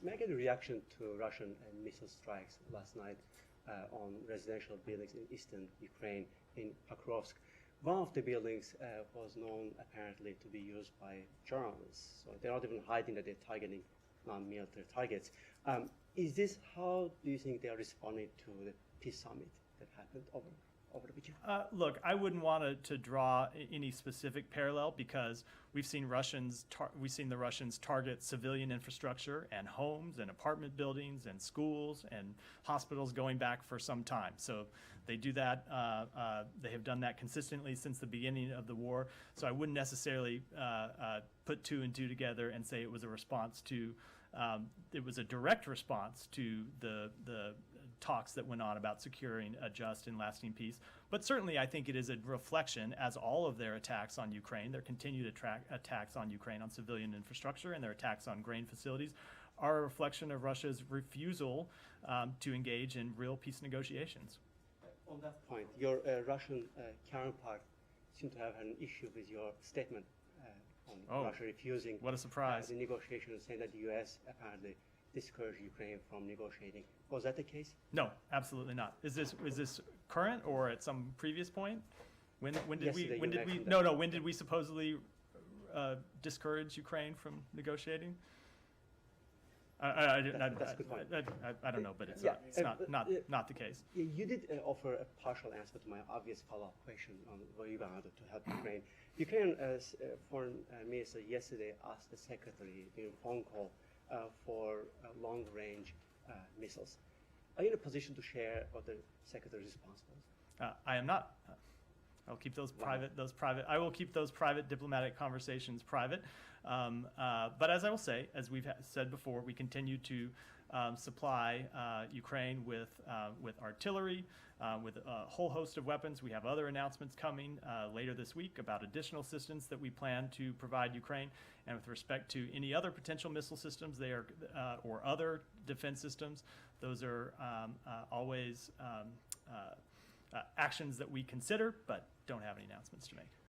May I get a reaction to Russian missile strikes last night on residential buildings in eastern Ukraine, in Pakrovsk? One of the buildings was known apparently to be used by journalists, so they're not even hiding that they're targeting non-military targets. Is this how do you think they are responding to the peace summit that happened over the weekend? Look, I wouldn't want to draw any specific parallel because we've seen the Russians target civilian infrastructure and homes and apartment buildings and schools and hospitals going back for some time. So they do that. They have done that consistently since the beginning of the war. So I wouldn't necessarily put two and two together and say it was a response to. It was a direct response to the talks that went on about securing a just and lasting peace. But certainly I think it is a reflection, as all of their attacks on Ukraine, their continued attacks on Ukraine on civilian infrastructure and their attacks on grain facilities, are a reflection of Russia's refusal to engage in real peace negotiations. On that point, your Russian counterpart seemed to have an issue with your statement on Russia refusing what a surprise. The negotiations, saying that the U.S. apparently discouraged Ukraine from negotiating. Was that the case? No, absolutely not. Is this current or at some previous point? When did we supposedly discourage Ukraine from negotiating? I don't know, but it's not the case. You did offer a partial answer to my obvious follow-up question on what you wanted to help Ukraine. Ukraine foreign minister yesterday asked the secretary in a phone call for long-range missiles. Are you in a position to share what the secretary's response was? I am not. I'll keep those private. I will keep those private diplomatic conversations private. But as I will say, as we've said before, we continue to supply Ukraine with artillery, with a whole host of weapons. We have other announcements coming later this week about additional assistance that we plan to provide Ukraine. And with respect to any other potential missile systems, they are or other defense systems, those are always actions that we consider, but don't have any announcements to make.